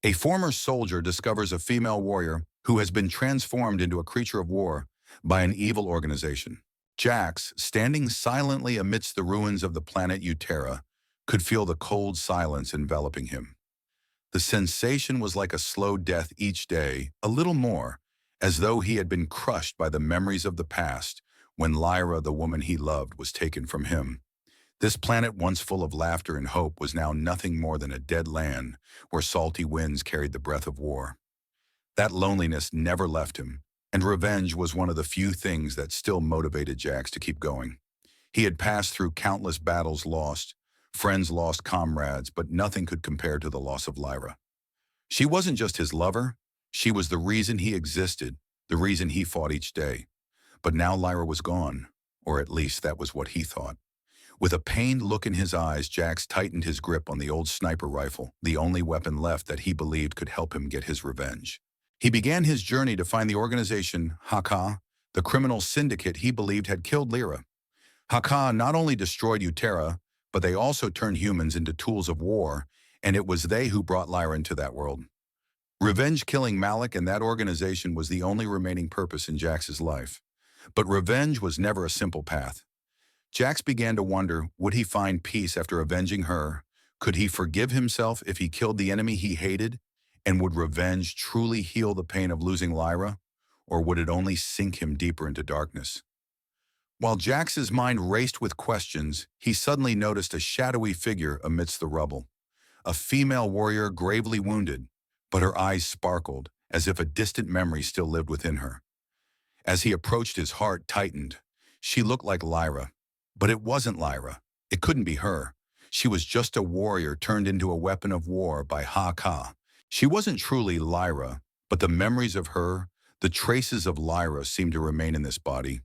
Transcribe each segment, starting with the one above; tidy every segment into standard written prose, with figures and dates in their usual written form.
A former soldier discovers a female warrior who has been transformed into a creature of war by an evil organization. Jax, standing silently amidst the ruins of the planet Uterra, could feel the cold silence enveloping him. The sensation was like a slow death each day, a little more, as though he had been crushed by the memories of the past when Lyra, the woman he loved, was taken from him. This planet, once full of laughter and hope, was now nothing more than a dead land where salty winds carried the breath of war. That loneliness never left him, and revenge was one of the few things that still motivated Jax to keep going. He had passed through countless battles lost, friends lost, comrades, but nothing could compare to the loss of Lyra. She wasn't just his lover, she was the reason he existed, the reason he fought each day. But now Lyra was gone, or at least that was what he thought. With a pained look in his eyes, Jax tightened his grip on the old sniper rifle, the only weapon left that he believed could help him get his revenge. He began his journey to find the organization Haka, the criminal syndicate he believed had killed Lyra. Haka not only destroyed Uterra, but they also turned humans into tools of war, and it was they who brought Lyra into that world. Revenge killing Malik and that organization was the only remaining purpose in Jax's life. But revenge was never a simple path. Jax began to wonder, would he find peace after avenging her? Could he forgive himself if he killed the enemy he hated? And would revenge truly heal the pain of losing Lyra? Or would it only sink him deeper into darkness? While Jax's mind raced with questions, he suddenly noticed a shadowy figure amidst the rubble. A female warrior gravely wounded, but her eyes sparkled, as if a distant memory still lived within her. As he approached, his heart tightened. She looked like Lyra. But it wasn't Lyra. It couldn't be her. She was just a warrior turned into a weapon of war by Haka. She wasn't truly Lyra, but the memories of her, the traces of Lyra seemed to remain in this body.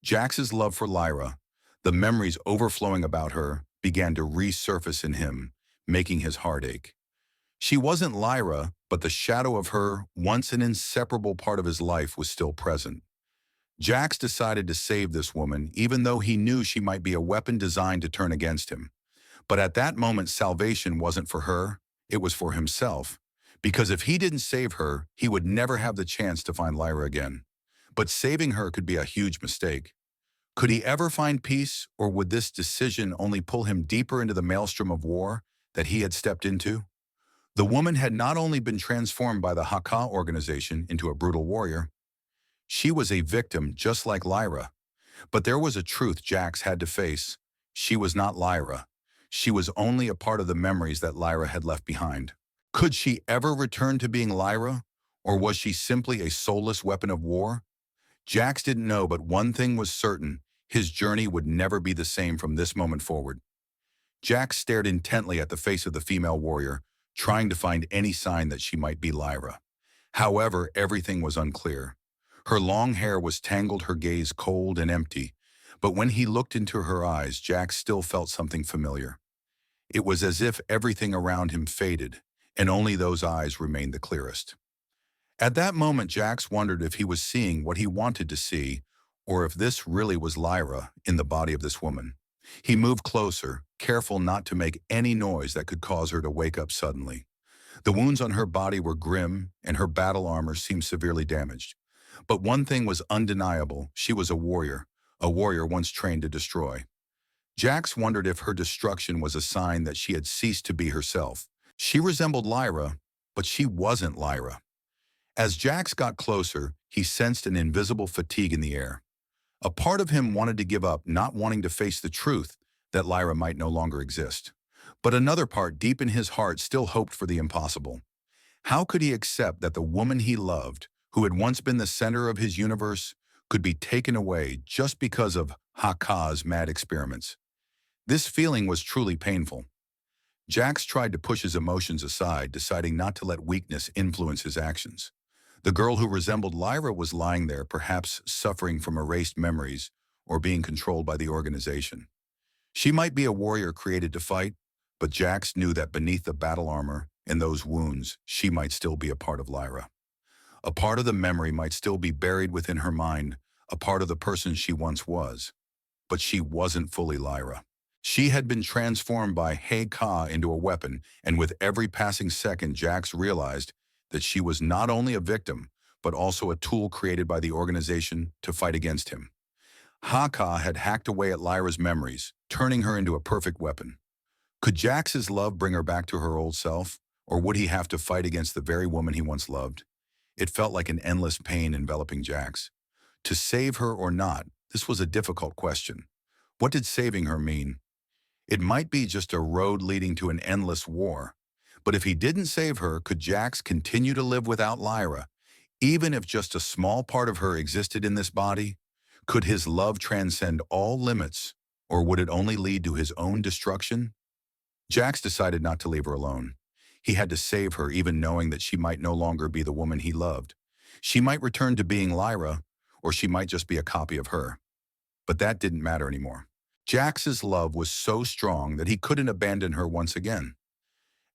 Jax's love for Lyra, the memories overflowing about her, began to resurface in him, making his heart ache. She wasn't Lyra, but the shadow of her, once an inseparable part of his life, was still present. Jax decided to save this woman, even though he knew she might be a weapon designed to turn against him. But at that moment, salvation wasn't for her, it was for himself. Because if he didn't save her, he would never have the chance to find Lyra again. But saving her could be a huge mistake. Could he ever find peace, or would this decision only pull him deeper into the maelstrom of war that he had stepped into? The woman had not only been transformed by the Haka organization into a brutal warrior, she was a victim just like Lyra. But there was a truth Jax had to face. She was not Lyra. She was only a part of the memories that Lyra had left behind. Could she ever return to being Lyra? Or was she simply a soulless weapon of war? Jax didn't know, but one thing was certain. His journey would never be the same from this moment forward. Jax stared intently at the face of the female warrior, trying to find any sign that she might be Lyra. However, everything was unclear. Her long hair was tangled, her gaze cold and empty, but when he looked into her eyes, Jax still felt something familiar. It was as if everything around him faded, and only those eyes remained the clearest. At that moment, Jax wondered if he was seeing what he wanted to see, or if this really was Lyra in the body of this woman. He moved closer, careful not to make any noise that could cause her to wake up suddenly. The wounds on her body were grim, and her battle armor seemed severely damaged. But one thing was undeniable: she was a warrior once trained to destroy. Jax wondered if her destruction was a sign that she had ceased to be herself. She resembled Lyra, but she wasn't Lyra. As Jax got closer, he sensed an invisible fatigue in the air. A part of him wanted to give up, not wanting to face the truth that Lyra might no longer exist. But another part deep in his heart still hoped for the impossible. How could he accept that the woman he loved, who had once been the center of his universe, could be taken away just because of Haka's mad experiments? This feeling was truly painful. Jax tried to push his emotions aside, deciding not to let weakness influence his actions. The girl who resembled Lyra was lying there, perhaps suffering from erased memories or being controlled by the organization. She might be a warrior created to fight, but Jax knew that beneath the battle armor and those wounds, she might still be a part of Lyra. A part of the memory might still be buried within her mind, a part of the person she once was. But she wasn't fully Lyra. She had been transformed by Ka into a weapon, and with every passing second, Jax realized that she was not only a victim, but also a tool created by the organization to fight against him. Ka had hacked away at Lyra's memories, turning her into a perfect weapon. Could Jax's love bring her back to her old self, or would he have to fight against the very woman he once loved? It felt like an endless pain enveloping Jax. To save her or not, this was a difficult question. What did saving her mean? It might be just a road leading to an endless war. But if he didn't save her, could Jax continue to live without Lyra, even if just a small part of her existed in this body? Could his love transcend all limits, or would it only lead to his own destruction? Jax decided not to leave her alone. He had to save her, even knowing that she might no longer be the woman he loved. She might return to being Lyra, or she might just be a copy of her. But that didn't matter anymore. Jax's love was so strong that he couldn't abandon her once again.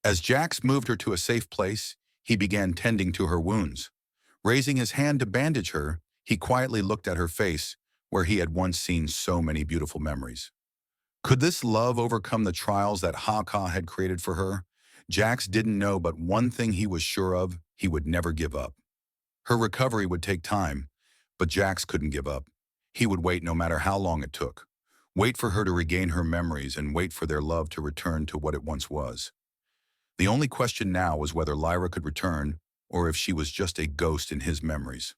As Jax moved her to a safe place, he began tending to her wounds. Raising his hand to bandage her, he quietly looked at her face, where he had once seen so many beautiful memories. Could this love overcome the trials that Ka had created for her? Jax didn't know, but one thing he was sure of: he would never give up. Her recovery would take time, but Jax couldn't give up. He would wait no matter how long it took. Wait for her to regain her memories and wait for their love to return to what it once was. The only question now was whether Lyra could return, or if she was just a ghost in his memories.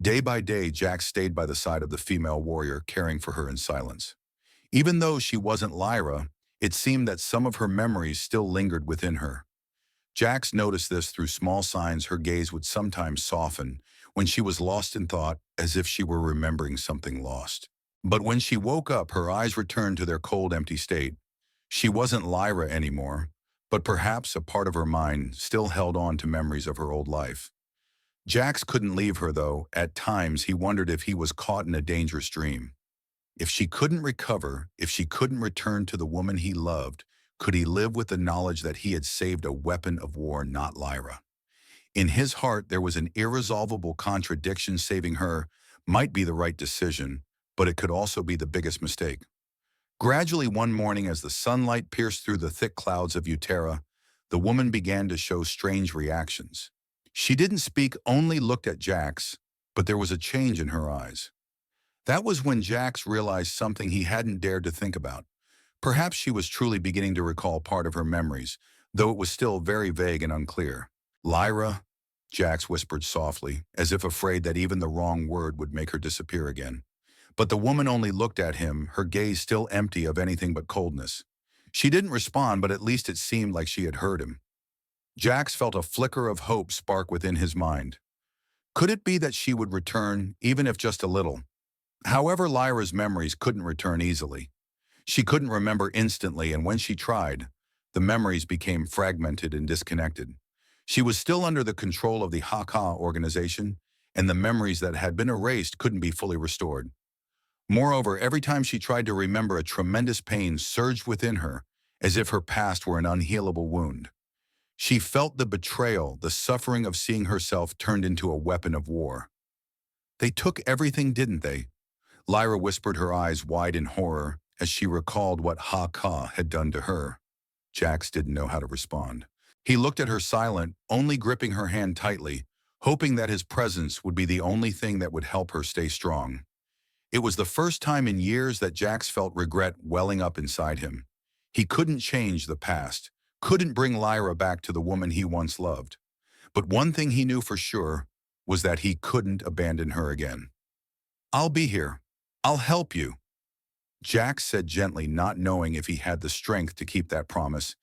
Day by day, Jax stayed by the side of the female warrior, caring for her in silence. Even though she wasn't Lyra, it seemed that some of her memories still lingered within her. Jax noticed this through small signs. Her gaze would sometimes soften when she was lost in thought, as if she were remembering something lost. But when she woke up, her eyes returned to their cold, empty state. She wasn't Lyra anymore, but perhaps a part of her mind still held on to memories of her old life. Jax couldn't leave her, though. At times, he wondered if he was caught in a dangerous dream. If she couldn't recover, if she couldn't return to the woman he loved, could he live with the knowledge that he had saved a weapon of war, not Lyra? In his heart, there was an irresolvable contradiction. Saving her might be the right decision, but it could also be the biggest mistake. Gradually, one morning, as the sunlight pierced through the thick clouds of Uterra, the woman began to show strange reactions. She didn't speak, only looked at Jax, but there was a change in her eyes. That was when Jax realized something he hadn't dared to think about. Perhaps she was truly beginning to recall part of her memories, though it was still very vague and unclear. "Lyra," Jax whispered softly, as if afraid that even the wrong word would make her disappear again. But the woman only looked at him, her gaze still empty of anything but coldness. She didn't respond, but at least it seemed like she had heard him. Jax felt a flicker of hope spark within his mind. Could it be that she would return, even if just a little? However, Lyra's memories couldn't return easily. She couldn't remember instantly, and when she tried, the memories became fragmented and disconnected. She was still under the control of the Ka organization, and the memories that had been erased couldn't be fully restored. Moreover, every time she tried to remember, a tremendous pain surged within her, as if her past were an unhealable wound. She felt the betrayal, the suffering of seeing herself turned into a weapon of war. "They took everything, didn't they?" Lyra whispered, her eyes wide in horror, as she recalled what Ka had done to her. Jax didn't know how to respond. He looked at her silent, only gripping her hand tightly, hoping that his presence would be the only thing that would help her stay strong. It was the first time in years that Jax felt regret welling up inside him. He couldn't change the past, couldn't bring Lyra back to the woman he once loved. But one thing he knew for sure was that he couldn't abandon her again. "I'll be here. I'll help you," Jax said gently, not knowing if he had the strength to keep that promise.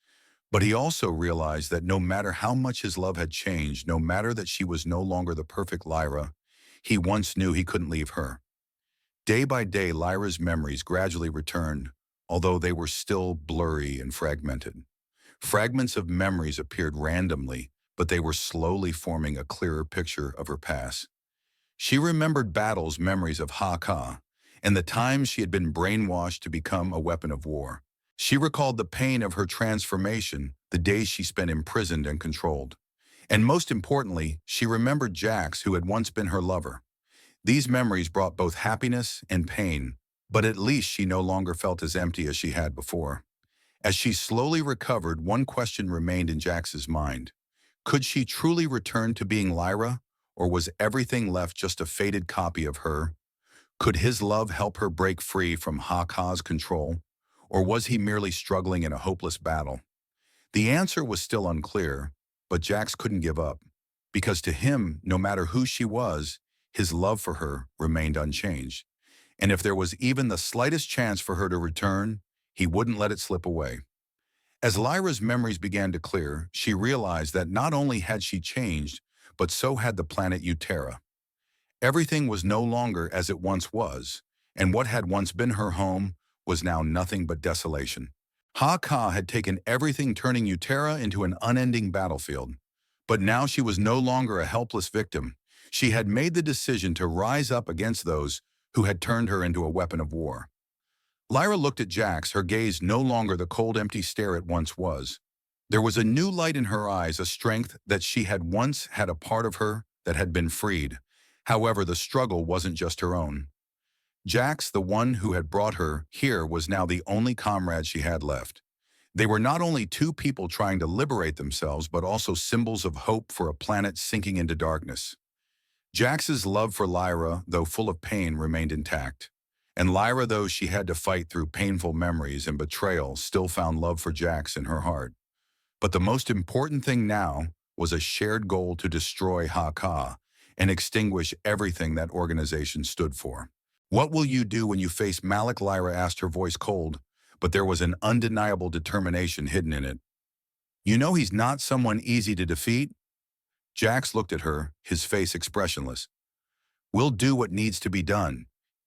But he also realized that no matter how much his love had changed, no matter that she was no longer the perfect Lyra, he once knew he couldn't leave her. Day by day, Lyra's memories gradually returned, although they were still blurry and fragmented. Fragments of memories appeared randomly, but they were slowly forming a clearer picture of her past. She remembered battles, memories of Ka, and the times she had been brainwashed to become a weapon of war. She recalled the pain of her transformation, the days she spent imprisoned and controlled. And most importantly, she remembered Jax, who had once been her lover. These memories brought both happiness and pain, But at least she no longer felt as empty as she had before. As she slowly recovered, one question remained in Jax's mind. Could she truly return to being Lyra, or was everything left just a faded copy of her? Could his love help her break free from Haka's control, or was he merely struggling in a hopeless battle? The answer was still unclear, but Jax couldn't give up, because to him, no matter who she was, his love for her remained unchanged. And if there was even the slightest chance for her to return, he wouldn't let it slip away. As Lyra's memories began to clear, she realized that not only had she changed, but so had the planet Uterra. Everything was no longer as it once was, and what had once been her home was now nothing but desolation. Ha-Ka had taken everything, turning Uterra into an unending battlefield. But now she was no longer a helpless victim. She had made the decision to rise up against those who had turned her into a weapon of war. Lyra looked at Jax, her gaze no longer the cold, empty stare it once was. There was a new light in her eyes, a strength that she had once had a part of her that had been freed. However, the struggle wasn't just her own. Jax, the one who had brought her here, was now the only comrade she had left. They were not only two people trying to liberate themselves, but also symbols of hope for a planet sinking into darkness. Jax's love for Lyra, though full of pain, remained intact. And Lyra, though she had to fight through painful memories and betrayal, still found love for Jax in her heart. But the most important thing now was a shared goal to destroy Ha-Ka and extinguish everything that organization stood for. "What will you do when you face Malik?" Lyra asked, her voice cold, but there was an undeniable determination hidden in it. "You know he's not someone easy to defeat?" Jax looked at her, his face expressionless. "We'll do what needs to be done.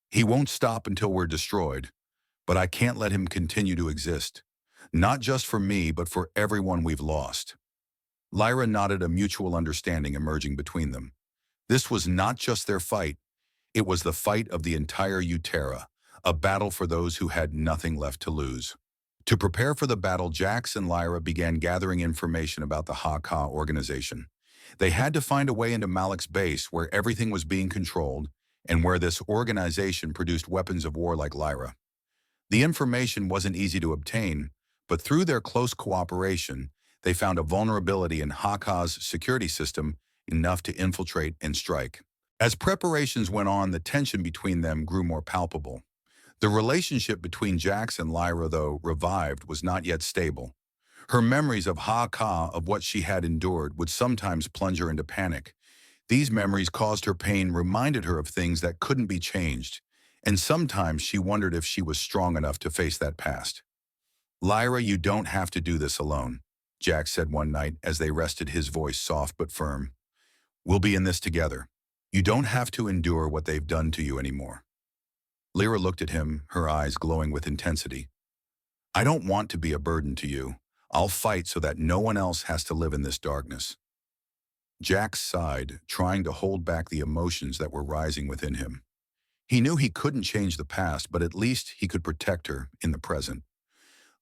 He won't stop until we're destroyed. But I can't let him continue to exist. Not just for me, but for everyone we've lost." Lyra nodded, a mutual understanding emerging between them. This was not just their fight. It was the fight of the entire Uterra, a battle for those who had nothing left to lose. To prepare for the battle, Jax and Lyra began gathering information about the Ha-Ka organization. They had to find a way into Malik's base, where everything was being controlled, and where this organization produced weapons of war like Lyra. The information wasn't easy to obtain, but through their close cooperation, they found a vulnerability in Ha-Ka's security system enough to infiltrate and strike. As preparations went on, the tension between them grew more palpable. The relationship between Jax and Lyra, though revived, was not yet stable. Her memories of Ha-Ka, of what she had endured, would sometimes plunge her into panic. These memories caused her pain, reminded her of things that couldn't be changed, and sometimes she wondered if she was strong enough to face that past. "Lyra, you don't have to do this alone," Jax said one night as they rested, his voice soft but firm. "We'll be in this together. You don't have to endure what they've done to you anymore." Lyra looked at him, her eyes glowing with intensity. "I don't want to be a burden to you. I'll fight so that no one else has to live in this darkness." Jax sighed, trying to hold back the emotions that were rising within him. He knew he couldn't change the past, but at least he could protect her in the present.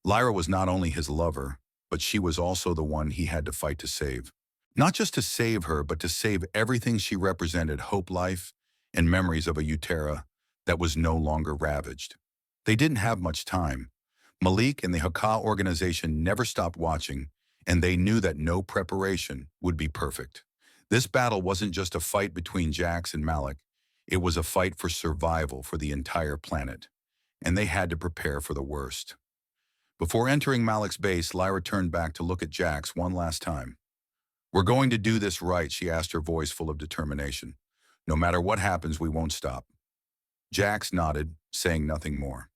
Lyra was not only his lover, but she was also the one he had to fight to save. Not just to save her, but to save everything she represented: hope, life, and memories of a Uterra that was no longer ravaged. They didn't have much time. Malik and the Haka organization never stopped watching, and they knew that no preparation would be perfect. This battle wasn't just a fight between Jax and Malik. It was a fight for survival for the entire planet, and they had to prepare for the worst. Before entering Malik's base, Lyra turned back to look at Jax one last time. "We're going to do this right," she asked, her voice full of determination. "No matter what happens, we won't stop." Jax nodded, saying nothing more.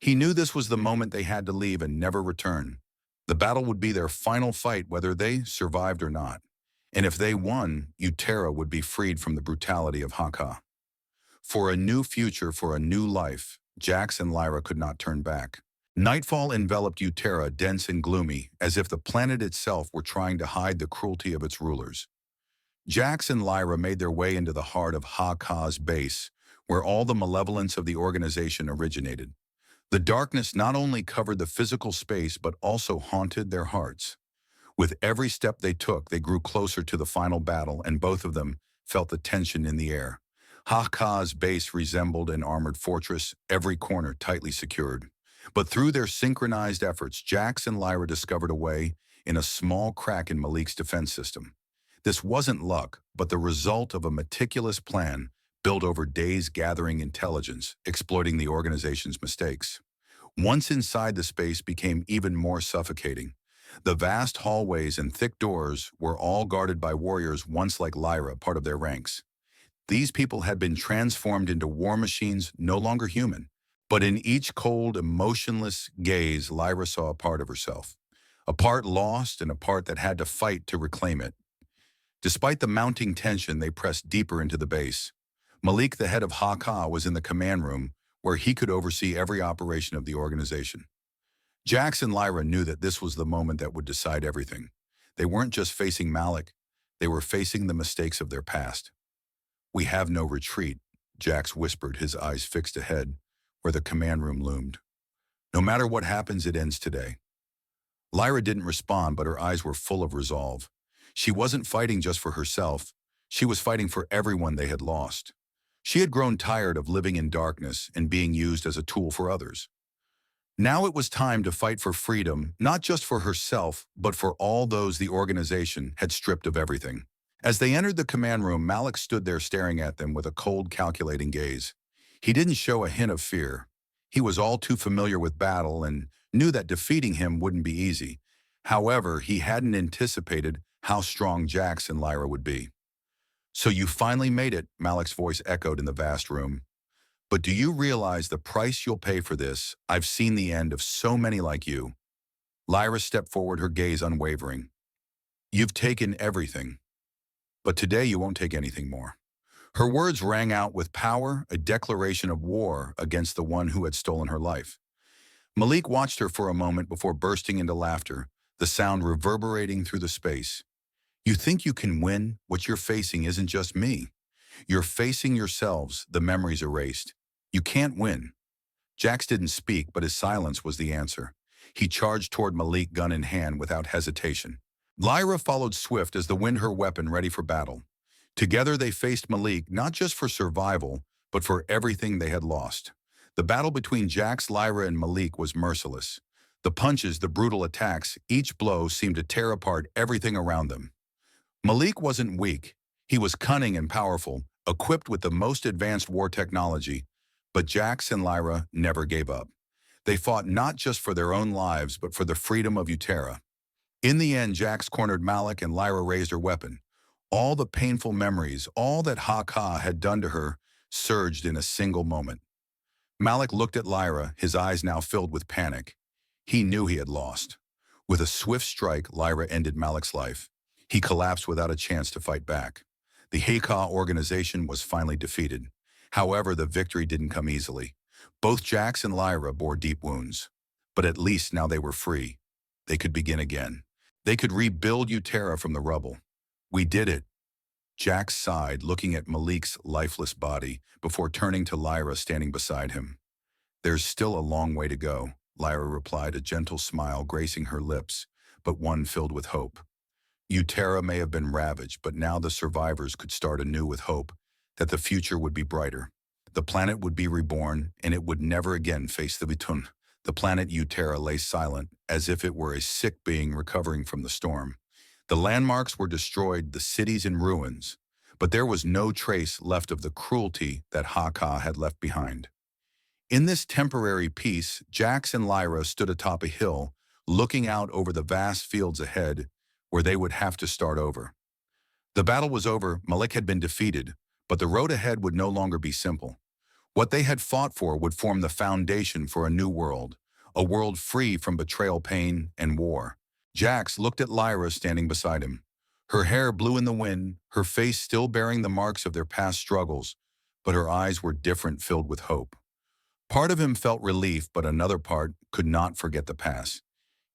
He knew this was the moment they had to leave and never return. The battle would be their final fight, whether they survived or not. And if they won, Uterra would be freed from the brutality of Haka. For a new future, for a new life, Jax and Lyra could not turn back. Nightfall enveloped Uterra, dense and gloomy, as if the planet itself were trying to hide the cruelty of its rulers. Jax and Lyra made their way into the heart of Ha-Ka's base, where all the malevolence of the organization originated. The darkness not only covered the physical space, but also haunted their hearts. With every step they took, they grew closer to the final battle, and both of them felt the tension in the air. Haka's base resembled an armored fortress, every corner tightly secured. But through their synchronized efforts, Jax and Lyra discovered a way in a small crack in Malik's defense system. This wasn't luck, but the result of a meticulous plan built over days gathering intelligence, exploiting the organization's mistakes. Once inside, the space became even more suffocating. The vast hallways and thick doors were all guarded by warriors once like Lyra, part of their ranks. These people had been transformed into war machines, no longer human. But in each cold, emotionless gaze, Lyra saw a part of herself. A part lost and a part that had to fight to reclaim it. Despite the mounting tension, they pressed deeper into the base. Malik, the head of Haka, was in the command room, where he could oversee every operation of the organization. Jax and Lyra knew that this was the moment that would decide everything. They weren't just facing Malik, they were facing the mistakes of their past. "We have no retreat," Jax whispered, his eyes fixed ahead, where the command room loomed. "No matter what happens, it ends today." Lyra didn't respond, but her eyes were full of resolve. She wasn't fighting just for herself. She was fighting for everyone they had lost. She had grown tired of living in darkness and being used as a tool for others. Now it was time to fight for freedom, not just for herself, but for all those the organization had stripped of everything. As they entered the command room, Malik stood there staring at them with a cold, calculating gaze. He didn't show a hint of fear. He was all too familiar with battle and knew that defeating him wouldn't be easy. However, he hadn't anticipated how strong Jax and Lyra would be. "So you finally made it," Malik's voice echoed in the vast room. "But do you realize the price you'll pay for this? I've seen the end of so many like you." Lyra stepped forward, her gaze unwavering. "You've taken everything, but today you won't take anything more." Her words rang out with power, a declaration of war against the one who had stolen her life. Malik watched her for a moment before bursting into laughter, the sound reverberating through the space. "You think you can win? What you're facing isn't just me. You're facing yourselves, the memories erased. You can't win." Jax didn't speak, but his silence was the answer. He charged toward Malik, gun in hand, without hesitation. Lyra followed swift as the wind, her weapon ready for battle. Together they faced Malik, not just for survival, but for everything they had lost. The battle between Jax, Lyra, and Malik was merciless. The punches, the brutal attacks, each blow seemed to tear apart everything around them. Malik wasn't weak. He was cunning and powerful, equipped with the most advanced war technology, but Jax and Lyra never gave up. They fought not just for their own lives, but for the freedom of Uterra. In the end, Jax cornered Malik and Lyra raised her weapon. All the painful memories, all that Haka had done to her, surged in a single moment. Malik looked at Lyra, his eyes now filled with panic. He knew he had lost. With a swift strike, Lyra ended Malik's life. He collapsed without a chance to fight back. The Haka organization was finally defeated. However, the victory didn't come easily. Both Jax and Lyra bore deep wounds. But at least now they were free. They could begin again. They could rebuild Uterra from the rubble. "We did it." Jax sighed, looking at Malik's lifeless body, before turning to Lyra standing beside him. "There's still a long way to go," Lyra replied, a gentle smile gracing her lips, but one filled with hope. Uterra may have been ravaged, but now the survivors could start anew with hope that the future would be brighter. The planet would be reborn, and it would never again face the Vitun. The planet Uterra lay silent, as if it were a sick being recovering from the storm. The landmarks were destroyed, the cities in ruins, but there was no trace left of the cruelty that Haka had left behind. In this temporary peace, Jax and Lyra stood atop a hill, looking out over the vast fields ahead, where they would have to start over. The battle was over, Malik had been defeated, but the road ahead would no longer be simple. What they had fought for would form the foundation for a new world, a world free from betrayal, pain, and war. Jax looked at Lyra standing beside him. Her hair blew in the wind, her face still bearing the marks of their past struggles, but her eyes were different, filled with hope. Part of him felt relief, but another part could not forget the past.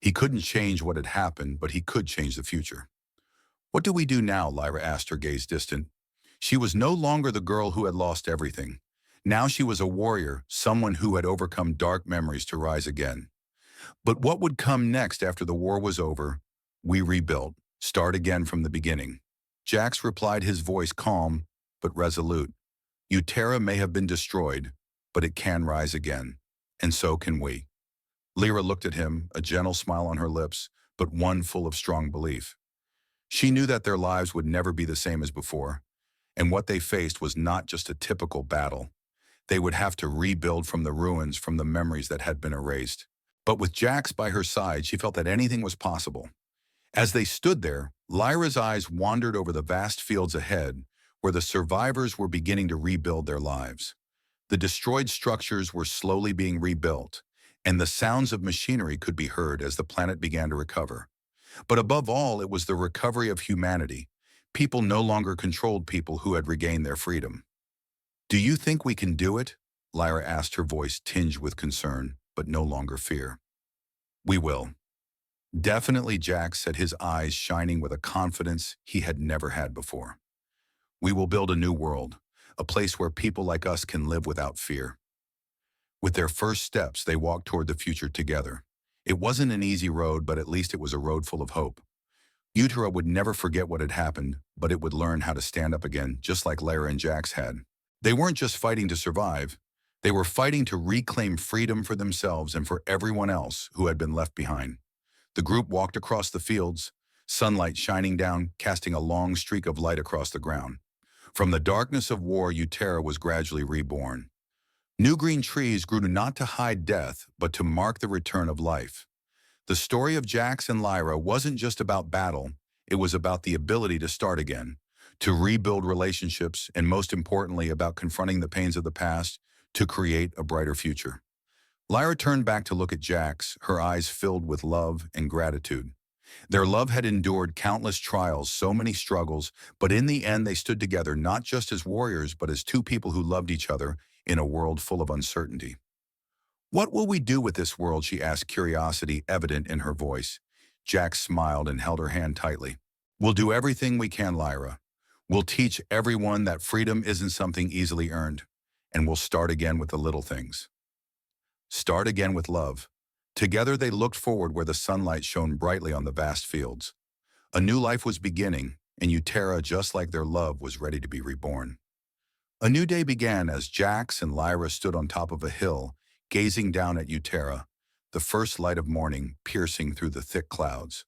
He couldn't change what had happened, but he could change the future. "What do we do now?" Lyra asked, her gaze distant. She was no longer the girl who had lost everything. Now she was a warrior, someone who had overcome dark memories to rise again. But what would come next after the war was over? "We rebuilt, start again from the beginning." Jax replied, his voice calm but resolute. Uterra may have been destroyed, but it can rise again. And so can we. Lyra looked at him, a gentle smile on her lips, but one full of strong belief. She knew that their lives would never be the same as before, and what they faced was not just a typical battle. They would have to rebuild from the ruins, from the memories that had been erased. But with Jax by her side, she felt that anything was possible. As they stood there, Lyra's eyes wandered over the vast fields ahead, where the survivors were beginning to rebuild their lives. The destroyed structures were slowly being rebuilt, and the sounds of machinery could be heard as the planet began to recover. But above all, it was the recovery of humanity. People no longer controlled people who had regained their freedom. "Do you think we can do it?" Lyra asked, her voice tinged with concern, but no longer fear. "We will." Definitely, Jax said, his eyes shining with a confidence he had never had before. "We will build a new world, a place where people like us can live without fear." With their first steps, they walked toward the future together. It wasn't an easy road, but at least it was a road full of hope. Uterra would never forget what had happened, but it would learn how to stand up again, just like Lyra and Jax had. They weren't just fighting to survive. They were fighting to reclaim freedom for themselves and for everyone else who had been left behind. The group walked across the fields, sunlight shining down, casting a long streak of light across the ground. From the darkness of war, Uterra was gradually reborn. New green trees grew not to hide death, but to mark the return of life. The story of Jax and Lyra wasn't just about battle, it was about the ability to start again, to rebuild relationships, and most importantly, about confronting the pains of the past to create a brighter future. Lyra turned back to look at Jax, her eyes filled with love and gratitude. Their love had endured countless trials, so many struggles, but in the end they stood together not just as warriors, but as two people who loved each other in a world full of uncertainty. "What will we do with this world?" she asked, curiosity evident in her voice. Jax smiled and held her hand tightly. "We'll do everything we can, Lyra. We'll teach everyone that freedom isn't something easily earned, and we'll start again with the little things. Start again with love." Together they looked forward where the sunlight shone brightly on the vast fields. A new life was beginning, and Uterra, just like their love, was ready to be reborn. A new day began as Jax and Lyra stood on top of a hill, gazing down at Uterra, the first light of morning piercing through the thick clouds.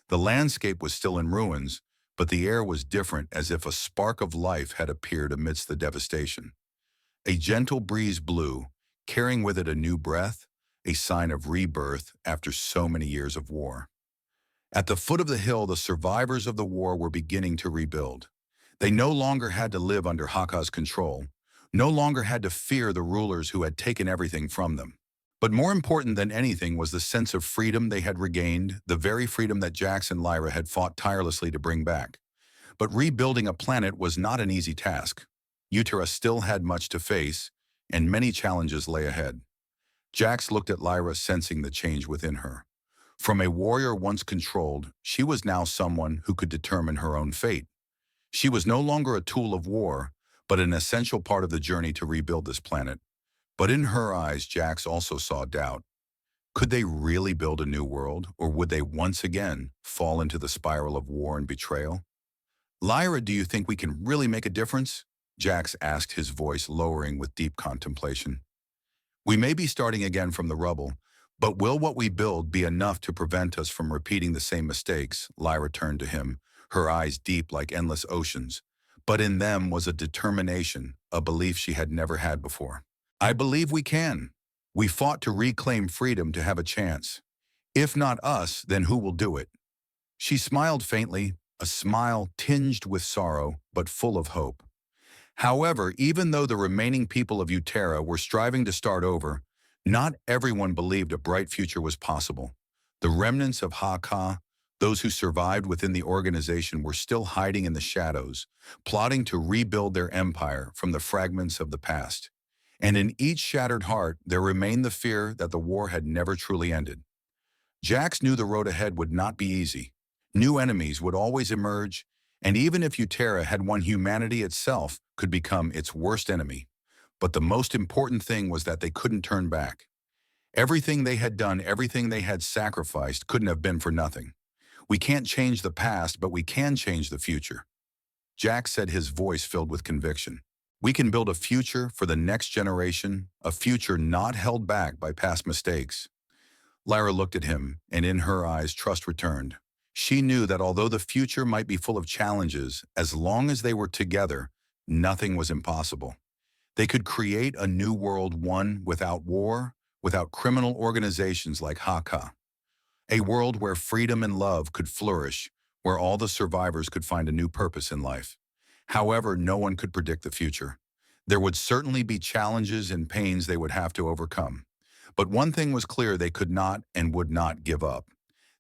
The landscape was still in ruins, but the air was different, as if a spark of life had appeared amidst the devastation. A gentle breeze blew, carrying with it a new breath, a sign of rebirth after so many years of war. At the foot of the hill, the survivors of the war were beginning to rebuild. They no longer had to live under Haka's control, no longer had to fear the rulers who had taken everything from them. But more important than anything was the sense of freedom they had regained, the very freedom that Jax and Lyra had fought tirelessly to bring back. But rebuilding a planet was not an easy task. Uterra still had much to face, and many challenges lay ahead. Jax looked at Lyra, sensing the change within her. From a warrior once controlled, she was now someone who could determine her own fate. She was no longer a tool of war, but an essential part of the journey to rebuild this planet. But in her eyes, Jax also saw doubt. Could they really build a new world, or would they once again fall into the spiral of war and betrayal? "Lyra, do you think we can really make a difference?" Jax asked, his voice lowering with deep contemplation. "We may be starting again from the rubble, but will what we build be enough to prevent us from repeating the same mistakes?" Lyra turned to him, her eyes deep like endless oceans. But in them was a determination, a belief she had never had before. "I believe we can. We fought to reclaim freedom to have a chance. If not us, then who will do it?" She smiled faintly, a smile tinged with sorrow, but full of hope. However, even though the remaining people of Uterra were striving to start over, not everyone believed a bright future was possible. The remnants of Haka, those who survived within the organization, were still hiding in the shadows, plotting to rebuild their empire from the fragments of the past. And in each shattered heart, there remained the fear that the war had never truly ended. Jax knew the road ahead would not be easy. New enemies would always emerge, and even if Uterra had won, humanity itself could become its worst enemy. But the most important thing was that they couldn't turn back. Everything they had done, everything they had sacrificed, couldn't have been for nothing. "We can't change the past, but we can change the future," Jax said, his voice filled with conviction. We can build a future for the next generation, a future not held back by past mistakes. Lyra looked at him, and in her eyes trust returned. She knew that although the future might be full of challenges, as long as they were together, nothing was impossible. They could create a new world, one without war, without criminal organizations like Haka. A world where freedom and love could flourish, where all the survivors could find a new purpose in life. However, no one could predict the future. There would certainly be challenges and pains they would have to overcome. But one thing was clear: they could not and would not give up.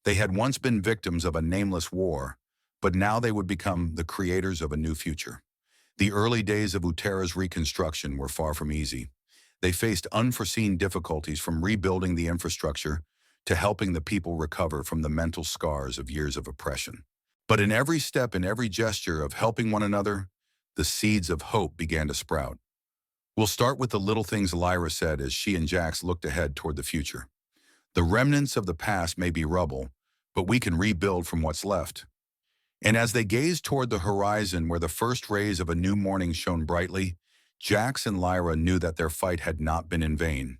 They had once been victims of a nameless war, but now they would become the creators of a new future. The early days of Uterra's reconstruction were far from easy. They faced unforeseen difficulties, from rebuilding the infrastructure to helping the people recover from the mental scars of years of oppression. But in every step and every gesture of helping one another, the seeds of hope began to sprout. We'll start with the little things, Lyra said as she and Jax looked ahead toward the future. The remnants of the past may be rubble, but we can rebuild from what's left. And as they gazed toward the horizon where the first rays of a new morning shone brightly, Jax and Lyra knew that their fight had not been in vain.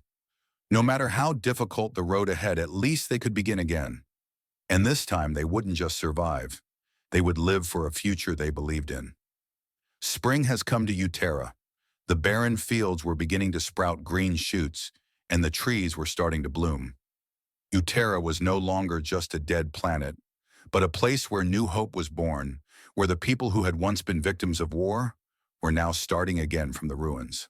No matter how difficult the road ahead, at least they could begin again. And this time they wouldn't just survive. They would live for a future they believed in. Spring has come to Uterra. The barren fields were beginning to sprout green shoots, and the trees were starting to bloom. Uterra was no longer just a dead planet, but a place where new hope was born, where the people who had once been victims of war were now starting again from the ruins.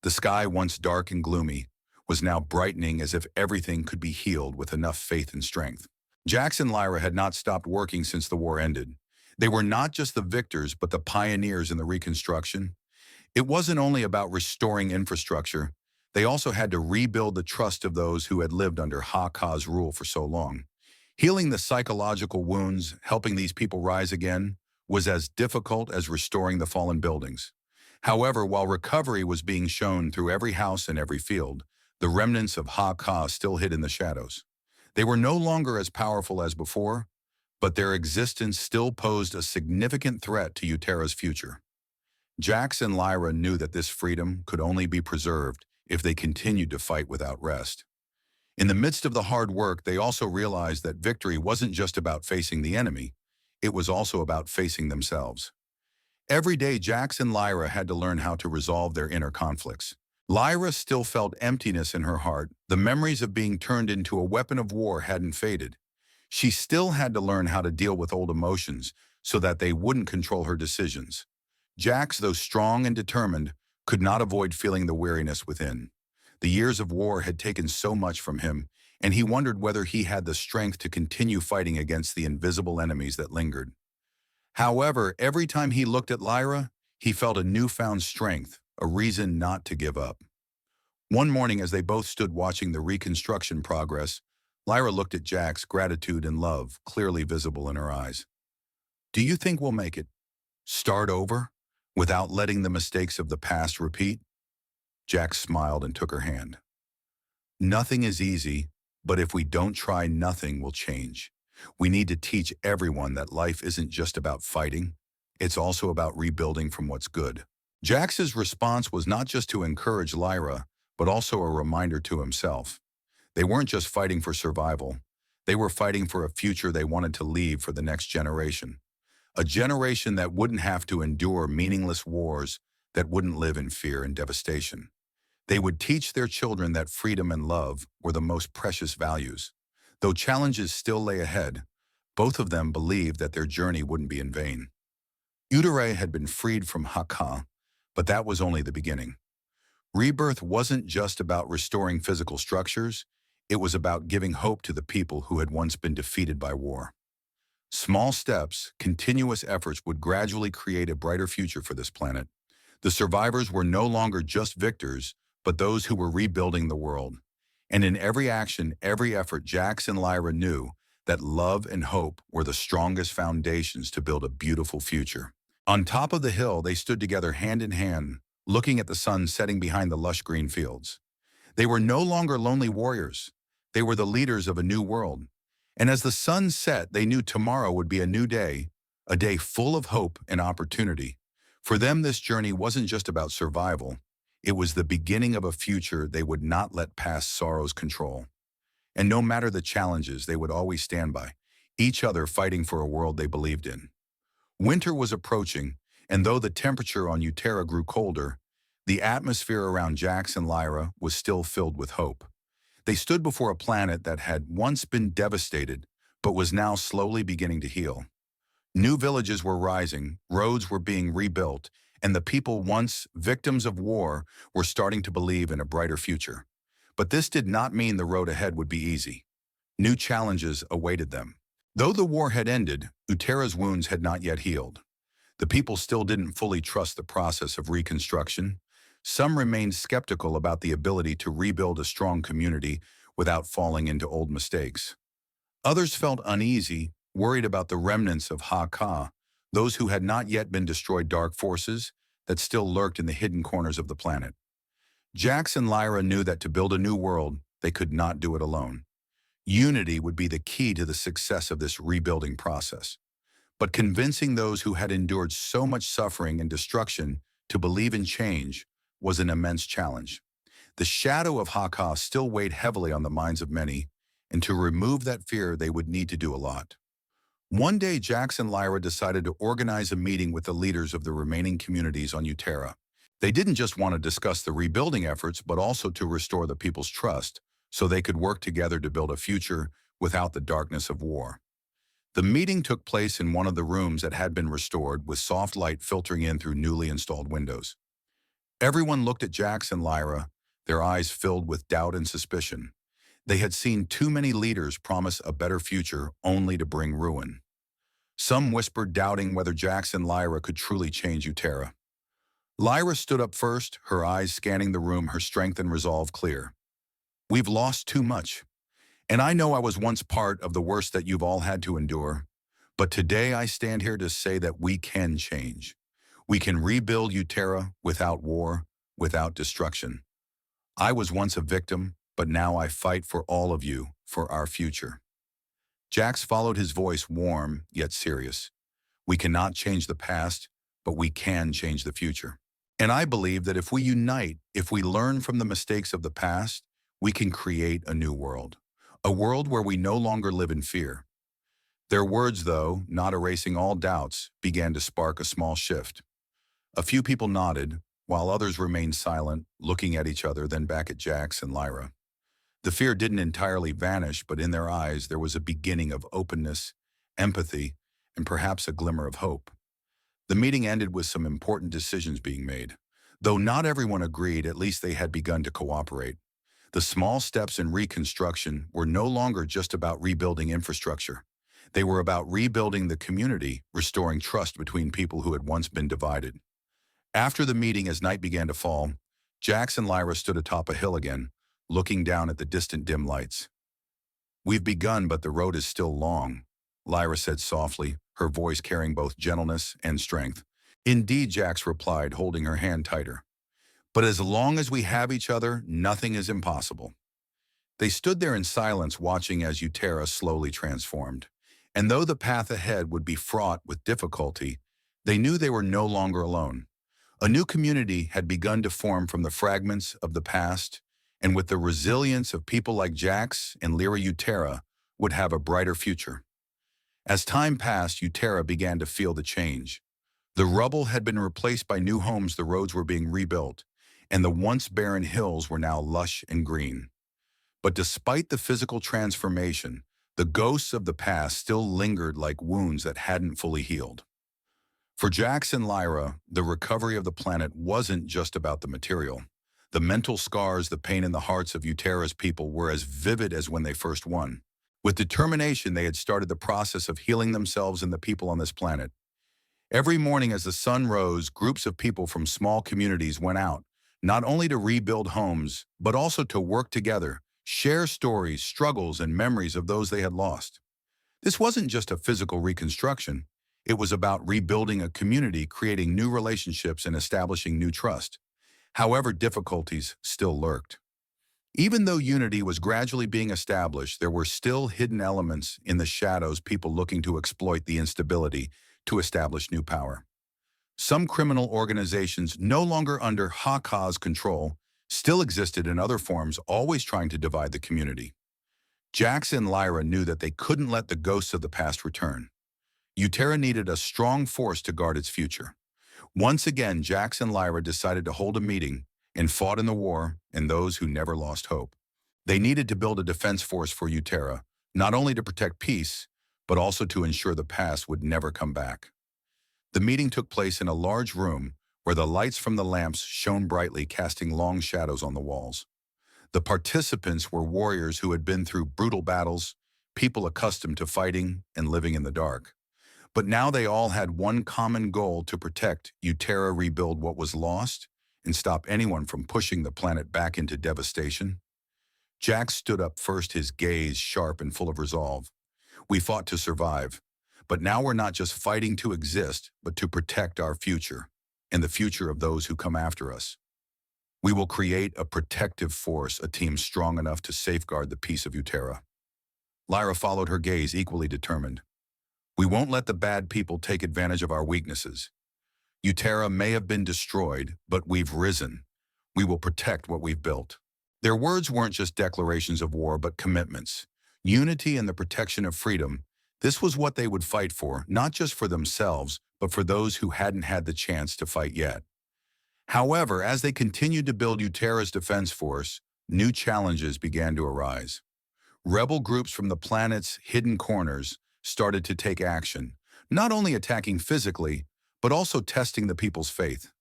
The sky, once dark and gloomy, was now brightening, as if everything could be healed with enough faith and strength. Jax and Lyra had not stopped working since the war ended. They were not just the victors, but the pioneers in the reconstruction. It wasn't only about restoring infrastructure. They also had to rebuild the trust of those who had lived under Haka's rule for so long. Healing the psychological wounds, helping these people rise again, was as difficult as restoring the fallen buildings. However, while recovery was being shown through every house and every field, the remnants of Haka still hid in the shadows. They were no longer as powerful as before, but their existence still posed a significant threat to Uterra's future. Jax and Lyra knew that this freedom could only be preserved if they continued to fight without rest. In the midst of the hard work, they also realized that victory wasn't just about facing the enemy, it was also about facing themselves. Every day, Jax and Lyra had to learn how to resolve their inner conflicts. Lyra still felt emptiness in her heart. The memories of being turned into a weapon of war hadn't faded. She still had to learn how to deal with old emotions so that they wouldn't control her decisions. Jax, though strong and determined, could not avoid feeling the weariness within. The years of war had taken so much from him, and he wondered whether he had the strength to continue fighting against the invisible enemies that lingered. However, every time he looked at Lyra, he felt a newfound strength, a reason not to give up. One morning, as they both stood watching the reconstruction progress, Lyra looked at Jax, gratitude and love clearly visible in her eyes. "Do you think we'll make it? Start over, without letting the mistakes of the past repeat?" Jax smiled and took her hand. "Nothing is easy, but if we don't try, nothing will change. We need to teach everyone that life isn't just about fighting, it's also about rebuilding from what's good." Jax's response was not just to encourage Lyra, but also a reminder to himself. They weren't just fighting for survival. They were fighting for a future they wanted to leave for the next generation. A generation that wouldn't have to endure meaningless wars, that wouldn't live in fear and devastation. They would teach their children that freedom and love were the most precious values. Though challenges still lay ahead, both of them believed that their journey wouldn't be in vain. Uterra had been freed from Haka, but that was only the beginning. Rebirth wasn't just about restoring physical structures, it was about giving hope to the people who had once been defeated by war. Small steps, continuous efforts would gradually create a brighter future for this planet. The survivors were no longer just victors, but those who were rebuilding the world. And in every action, every effort, Jax and Lyra knew that love and hope were the strongest foundations to build a beautiful future. On top of the hill, they stood together hand in hand, looking at the sun setting behind the lush green fields. They were no longer lonely warriors. They were the leaders of a new world. And as the sun set, they knew tomorrow would be a new day, a day full of hope and opportunity. For them, this journey wasn't just about survival. It was the beginning of a future they would not let past sorrows control. And no matter the challenges, they would always stand by, each other fighting for a world they believed in. Winter was approaching, and though the temperature on Uterra grew colder, the atmosphere around Jax and Lyra was still filled with hope. They stood before a planet that had once been devastated, but was now slowly beginning to heal. New villages were rising, roads were being rebuilt, and the people once victims of war were starting to believe in a brighter future. But this did not mean the road ahead would be easy. New challenges awaited them. Though the war had ended, Uterra's wounds had not yet healed. The people still didn't fully trust the process of reconstruction. Some remained skeptical about the ability to rebuild a strong community without falling into old mistakes. Others felt uneasy, worried about the remnants of Ha-Ka, those who had not yet been destroyed dark forces that still lurked in the hidden corners of the planet. Jax and Lyra knew that to build a new world, they could not do it alone. Unity would be the key to the success of this rebuilding process. But convincing those who had endured so much suffering and destruction to believe in change was an immense challenge. The shadow of Ha-Ka still weighed heavily on the minds of many, and to remove that fear they would need to do a lot. One day, Jax and Lyra decided to organize a meeting with the leaders of the remaining communities on Uterra. They didn't just want to discuss the rebuilding efforts, but also to restore the people's trust, so they could work together to build a future without the darkness of war. The meeting took place in one of the rooms that had been restored, with soft light filtering in through newly installed windows. Everyone looked at Jax and Lyra, their eyes filled with doubt and suspicion. They had seen too many leaders promise a better future only to bring ruin. Some whispered, doubting whether Jax and Lyra could truly change Uterra. Lyra stood up first, her eyes scanning the room, her strength and resolve clear. "We've lost too much. And I know I was once part of the worst that you've all had to endure. But today I stand here to say that we can change. We can rebuild Uterra without war, without destruction. I was once a victim, but now I fight for all of you, for our future." Jax followed, his voice warm yet serious. "We cannot change the past, but we can change the future. And I believe that if we unite, if we learn from the mistakes of the past, we can create a new world. A world where we no longer live in fear." Their words, though, not erasing all doubts, began to spark a small shift. A few people nodded, while others remained silent, looking at each other, then back at Jax and Lyra. The fear didn't entirely vanish, but in their eyes there was a beginning of openness, empathy, and perhaps a glimmer of hope. The meeting ended with some important decisions being made. Though not everyone agreed, at least they had begun to cooperate. The small steps in reconstruction were no longer just about rebuilding infrastructure. They were about rebuilding the community, restoring trust between people who had once been divided. After the meeting, as night began to fall, Jax and Lyra stood atop a hill again, looking down at the distant dim lights. "We've begun, but the road is still long," Lyra said softly, her voice carrying both gentleness and strength. "Indeed," Jax replied, holding her hand tighter. "But as long as we have each other, nothing is impossible." They stood there in silence, watching as Uterra slowly transformed. And though the path ahead would be fraught with difficulty, they knew they were no longer alone. A new community had begun to form from the fragments of the past, and with the resilience of people like Jax and Lyra, Uterra would have a brighter future. As time passed, Uterra began to feel the change. The rubble had been replaced by new homes, the roads were being rebuilt, and the once barren hills were now lush and green. But despite the physical transformation, the ghosts of the past still lingered like wounds that hadn't fully healed. For Jax and Lyra, the recovery of the planet wasn't just about the material. The mental scars, the pain in the hearts of Uterra's people were as vivid as when they first won. With determination, they had started the process of healing themselves and the people on this planet. Every morning as the sun rose, groups of people from small communities went out, not only to rebuild homes, but also to work together, share stories, struggles, and memories of those they had lost. This wasn't just a physical reconstruction. It was about rebuilding a community, creating new relationships, and establishing new trust. However, difficulties still lurked. Even though unity was gradually being established, there were still hidden elements in the shadows, people looking to exploit the instability to establish new power. Some criminal organizations no longer under Haka's control still existed in other forms, always trying to divide the community. Jax and Lyra knew that they couldn't let the ghosts of the past return. Uterra needed a strong force to guard its future. Once again, Jax and Lyra decided to hold a meeting and fought in the war and those who never lost hope. They needed to build a defense force for Uterra, not only to protect peace, but also to ensure the past would never come back. The meeting took place in a large room where the lights from the lamps shone brightly, casting long shadows on the walls. The participants were warriors who had been through brutal battles, people accustomed to fighting and living in the dark. But now they all had one common goal: to protect Uterra, rebuild what was lost, and stop anyone from pushing the planet back into devastation. Jax stood up first, his gaze sharp and full of resolve. We fought to survive, but now we're not just fighting to exist, but to protect our future and the future of those who come after us. We will create a protective force, a team strong enough to safeguard the peace of Uterra. Lyra followed, her gaze equally determined. We won't let the bad people take advantage of our weaknesses. Uterra may have been destroyed, but we've risen. We will protect what we've built. Their words weren't just declarations of war, but commitments. Unity and the protection of freedom. This was what they would fight for, not just for themselves, but for those who hadn't had the chance to fight yet. However, as they continued to build Uterra's defense force, new challenges began to arise. Rebel groups from the planet's hidden corners started to take action, not only attacking physically, but also testing the people's faith.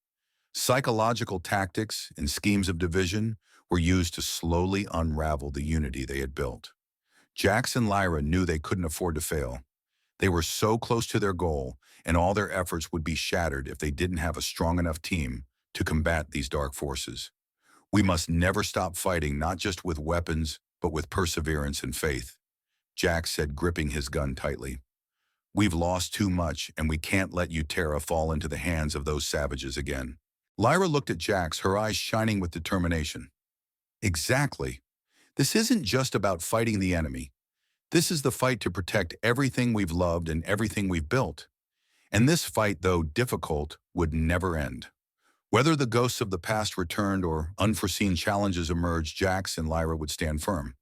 Psychological tactics and schemes of division were used to slowly unravel the unity they had built. Jax and Lyra knew they couldn't afford to fail. They were so close to their goal, and all their efforts would be shattered if they didn't have a strong enough team to combat these dark forces. We must never stop fighting, not just with weapons, but with perseverance and faith, Jax said, gripping his gun tightly. We've lost too much, and we can't let Uterra fall into the hands of those savages again. Lyra looked at Jax, her eyes shining with determination. Exactly. This isn't just about fighting the enemy. This is the fight to protect everything we've loved and everything we've built. And this fight, though difficult, would never end. Whether the ghosts of the past returned or unforeseen challenges emerged, Jax and Lyra would stand firm.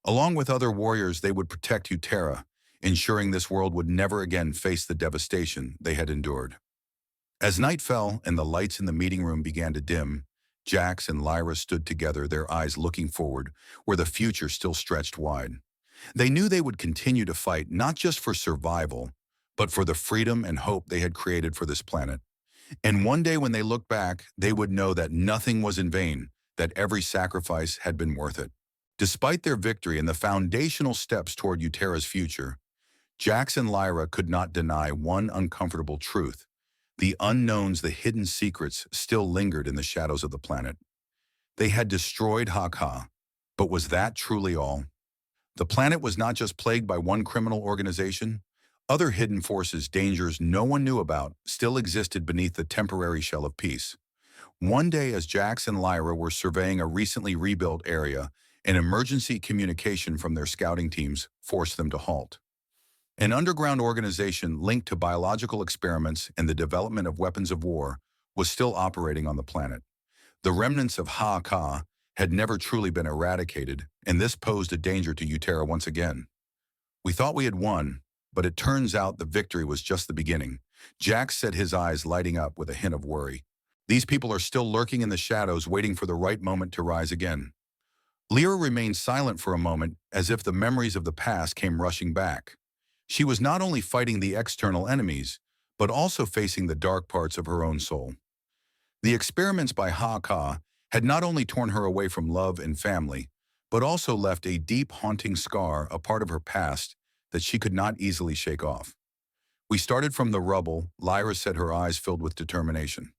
Along with other warriors, they would protect Uterra, ensuring this world would never again face the devastation they had endured. As night fell and the lights in the meeting room began to dim, Jax and Lyra stood together, their eyes looking forward, where the future still stretched wide. They knew they would continue to fight, not just for survival, but for the freedom and hope they had created for this planet. And one day when they looked back, they would know that nothing was in vain, that every sacrifice had been worth it. Despite their victory and the foundational steps toward Uterra's future, Jax and Lyra could not deny one uncomfortable truth. The unknowns, the hidden secrets, still lingered in the shadows of the planet. They had destroyed Haka, but was that truly all? The planet was not just plagued by one criminal organization. Other hidden forces, dangers no one knew about, still existed beneath the temporary shell of peace. One day, as Jax and Lyra were surveying a recently rebuilt area, an emergency communication from their scouting teams forced them to halt. An underground organization linked to biological experiments and the development of weapons of war was still operating on the planet. The remnants of Ha-Ka had never truly been eradicated, and this posed a danger to Uterra once again. We thought we had won, but it turns out the victory was just the beginning. Jax said, his eyes lighting up with a hint of worry. These people are still lurking in the shadows, waiting for the right moment to rise again. Lyra remained silent for a moment, as if the memories of the past came rushing back. She was not only fighting the external enemies, but also facing the dark parts of her own soul. The experiments by Ha-Ka had not only torn her away from love and family, but also left a deep, haunting scar, a part of her past that she could not easily shake off. We started from the rubble, Lyra said, her eyes filled with determination.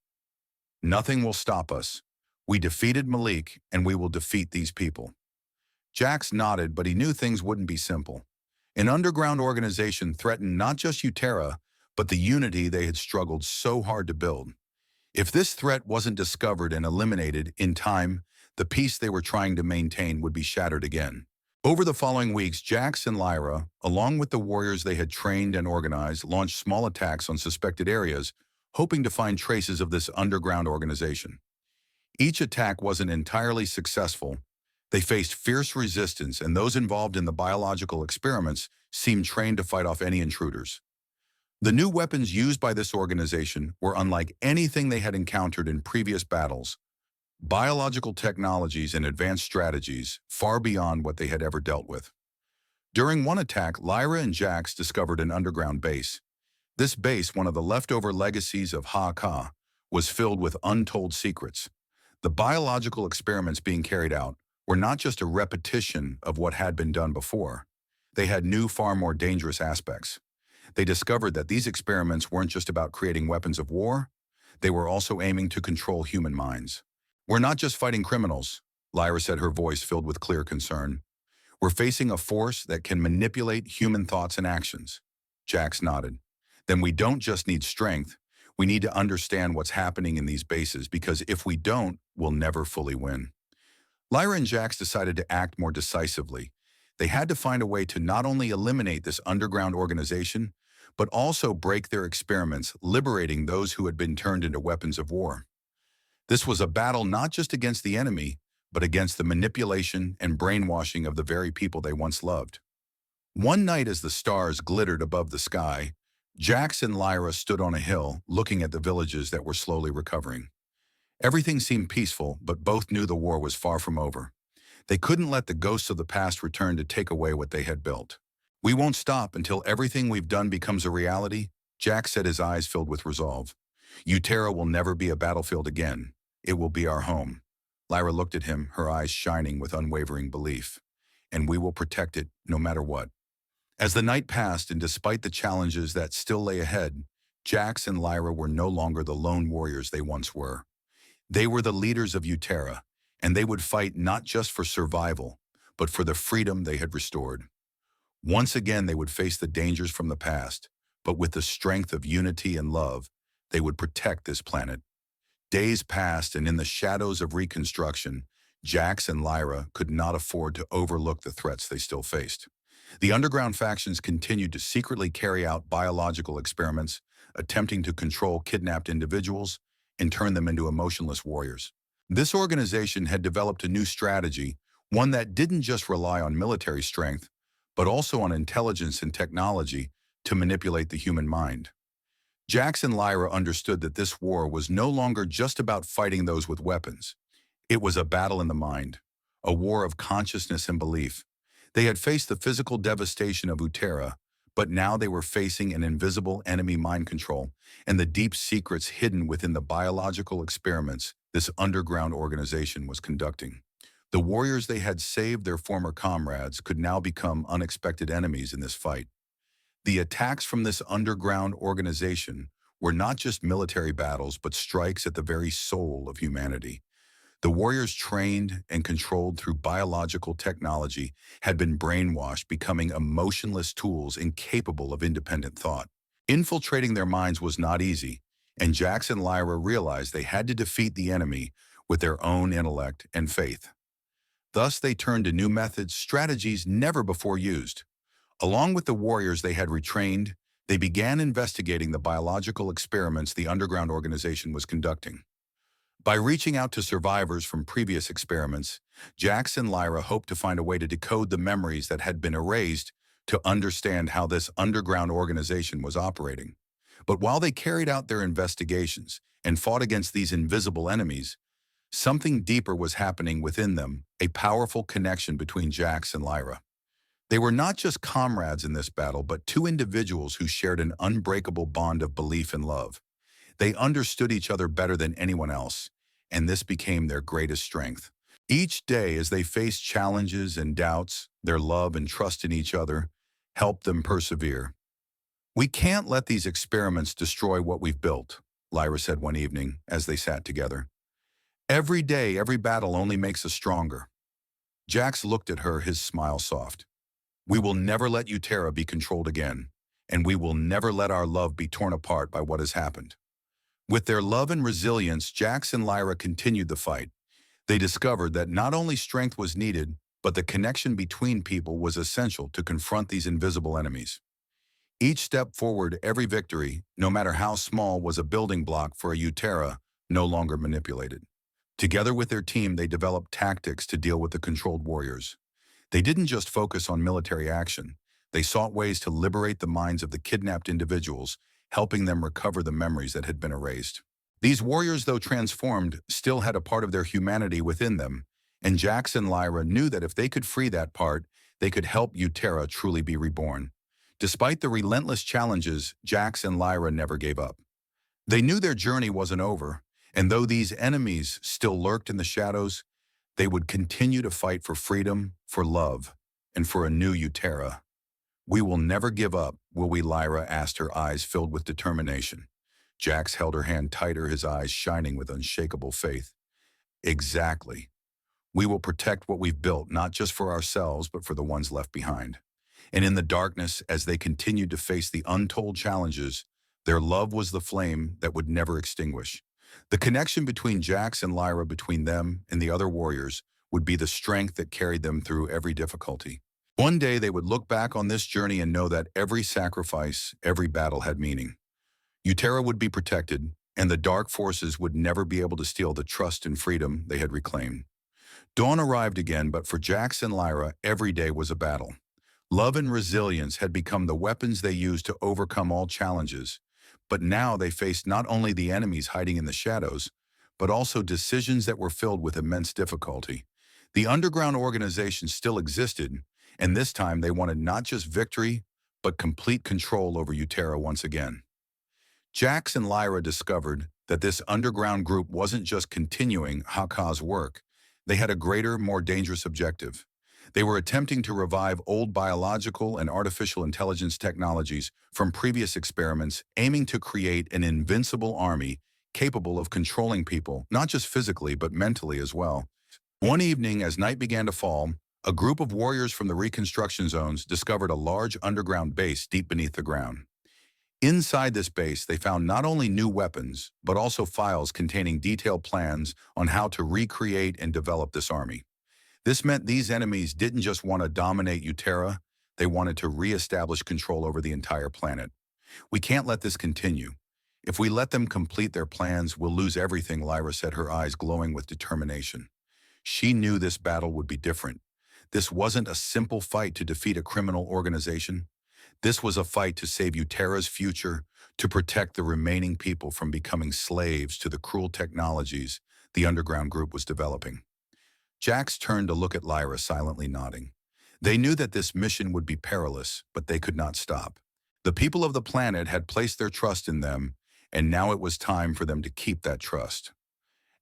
Nothing will stop us. We defeated Malik, and we will defeat these people. Jax nodded, but he knew things wouldn't be simple. An underground organization threatened not just Uterra, but the unity they had struggled so hard to build. If this threat wasn't discovered and eliminated in time, the peace they were trying to maintain would be shattered again. Over the following weeks, Jax and Lyra, along with the warriors they had trained and organized, launched small attacks on suspected areas, hoping to find traces of this underground organization. Each attack wasn't entirely successful. They faced fierce resistance, and those involved in the biological experiments seemed trained to fight off any intruders. The new weapons used by this organization were unlike anything they had encountered in previous battles, biological technologies and advanced strategies far beyond what they had ever dealt with. During one attack, Lyra and Jax discovered an underground base. This base, one of the leftover legacies of Ha-Ka, was filled with untold secrets. The biological experiments being carried out were not just a repetition of what had been done before. They had new, far more dangerous aspects. They discovered that these experiments weren't just about creating weapons of war, they were also aiming to control human minds. "We're not just fighting criminals," Lyra said, her voice filled with clear concern. "We're facing a force that can manipulate human thoughts and actions." Jax nodded. "Then we don't just need strength, we need to understand what's happening in these bases, because if we don't, we'll never fully win." Lyra and Jax decided to act more decisively. They had to find a way to not only eliminate this underground organization, but also break their experiments, liberating those who had been turned into weapons of war. This was a battle not just against the enemy, but against the manipulation and brainwashing of the very people they once loved. One night, as the stars glittered above the sky, Jax and Lyra stood on a hill, looking at the villages that were slowly recovering. Everything seemed peaceful, but both knew the war was far from over. They couldn't let the ghosts of the past return to take away what they had built. "We won't stop until everything we've done becomes a reality," Jax said, his eyes filled with resolve. "Uterra will never be a battlefield again. It will be our home." Lyra looked at him, her eyes shining with unwavering belief. "And we will protect it, no matter what." As the night passed, and despite the challenges that still lay ahead, Jax and Lyra were no longer the lone warriors they once were. They were the leaders of Uterra, and they would fight not just for survival, but for the freedom they had restored. Once again, they would face the dangers from the past, but with the strength of unity and love, they would protect this planet. Days passed, and in the shadows of reconstruction, Jax and Lyra could not afford to overlook the threats they still faced. The underground factions continued to secretly carry out biological experiments, attempting to control kidnapped individuals and turn them into emotionless warriors. This organization had developed a new strategy, one that didn't just rely on military strength, but also on intelligence and technology to manipulate the human mind. Jax and Lyra understood that this war was no longer just about fighting those with weapons. It was a battle in the mind, a war of consciousness and belief. They had faced the physical devastation of Uterra, but now they were facing an invisible enemy mind control and the deep secrets hidden within the biological experiments this underground organization was conducting. The warriors they had saved, their former comrades, could now become unexpected enemies in this fight. The attacks from this underground organization were not just military battles, but strikes at the very soul of humanity. The warriors, trained and controlled through biological technology, had been brainwashed, becoming emotionless tools incapable of independent thought. Infiltrating their minds was not easy, and Jax and Lyra realized they had to defeat the enemy with their own intellect and faith. Thus, they turned to new methods, strategies never before used. Along with the warriors they had retrained, they began investigating the biological experiments the underground organization was conducting. By reaching out to survivors from previous experiments, Jax and Lyra hoped to find a way to decode the memories that had been erased to understand how this underground organization was operating. But while they carried out their investigations and fought against these invisible enemies, something deeper was happening within them, a powerful connection between Jax and Lyra. They were not just comrades in this battle, but two individuals who shared an unbreakable bond of belief and love. They understood each other better than anyone else, and this became their greatest strength. Each day, as they faced challenges and doubts, their love and trust in each other helped them persevere. "We can't let these experiments destroy what we've built," Lyra said one evening as they sat together. "Every day, every battle only makes us stronger." Jax looked at her, his smile soft. "We will never let Uterra be controlled again, and we will never let our love be torn apart by what has happened." With their love and resilience, Jax and Lyra continued the fight. They discovered that not only strength was needed, but the connection between people was essential to confront these invisible enemies. Each step forward, every victory, no matter how small, was a building block for a Uterra no longer manipulated. Together with their team, they developed tactics to deal with the controlled warriors. They didn't just focus on military action. They sought ways to liberate the minds of the kidnapped individuals, helping them recover the memories that had been erased. These warriors, though transformed, still had a part of their humanity within them, and Jax and Lyra knew that if they could free that part, they could help Uterra truly be reborn. Despite the relentless challenges, Jax and Lyra never gave up. They knew their journey wasn't over, and though these enemies still lurked in the shadows, they would continue to fight for freedom, for love, and for a new Uterra. "We will never give up, will we?" Lyra asked, her eyes filled with determination. Jax held her hand tighter, his eyes shining with unshakable faith. "Exactly. We will protect what we've built, not just for ourselves, but for the ones left behind." And in the darkness, as they continued to face the untold challenges, their love was the flame that would never extinguish. The connection between Jax and Lyra, between them and the other warriors, would be the strength that carried them through every difficulty. One day they would look back on this journey and know that every sacrifice, every battle had meaning. Uterra would be protected, and the dark forces would never be able to steal the trust and freedom they had reclaimed. Dawn arrived again, but for Jax and Lyra, every day was a battle. Love and resilience had become the weapons they used to overcome all challenges, but now they faced not only the enemies hiding in the shadows, but also decisions that were filled with immense difficulty. The underground organization still existed, and this time they wanted not just victory, but complete control over Uterra once again. Jax and Lyra discovered that this underground group wasn't just continuing Haka's work. They had a greater, more dangerous objective. They were attempting to revive old biological and artificial intelligence technologies from previous experiments, aiming to create an invincible army capable of controlling people, not just physically, but mentally as well. One evening, as night began to fall, a group of warriors from the reconstruction zones discovered a large underground base deep beneath the ground. Inside this base, they found not only new weapons, but also files containing detailed plans on how to recreate and develop this army. This meant these enemies didn't just want to dominate Uterra, they wanted to re-establish control over the entire planet. "We can't let this continue. If we let them complete their plans, we'll lose everything," Lyra said, her eyes glowing with determination. She knew this battle would be different. This wasn't a simple fight to defeat a criminal organization. This was a fight to save Uterra's future, to protect the remaining people from becoming slaves to the cruel technologies the underground group was developing. Jax turned to look at Lyra, silently nodding. They knew that this mission would be perilous, but they could not stop. The people of the planet had placed their trust in them, and now it was time for them to keep that trust.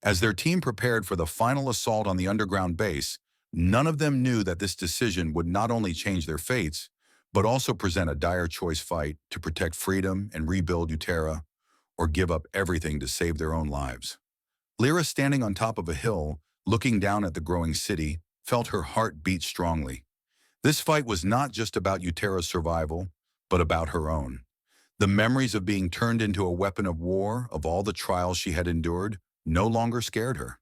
As their team prepared for the final assault on the underground base, none of them knew that this decision would not only change their fates, but also present a dire choice fight to protect freedom and rebuild Uterra, or give up everything to save their own lives. Lyra, standing on top of a hill, looking down at the growing city, felt her heart beat strongly. This fight was not just about Uterra's survival, but about her own. The memories of being turned into a weapon of war, of all the trials she had endured, no longer scared her.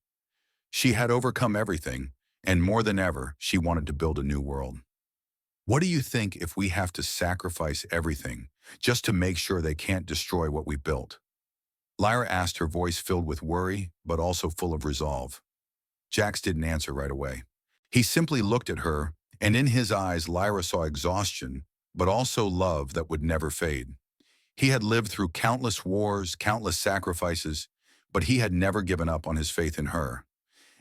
She had overcome everything, and more than ever, she wanted to build a new world. "What do you think if we have to sacrifice everything, just to make sure they can't destroy what we built?" Lyra asked, her voice filled with worry, but also full of resolve. Jax didn't answer right away. He simply looked at her, and in his eyes Lyra saw exhaustion, but also love that would never fade. He had lived through countless wars, countless sacrifices, but he had never given up on his faith in her.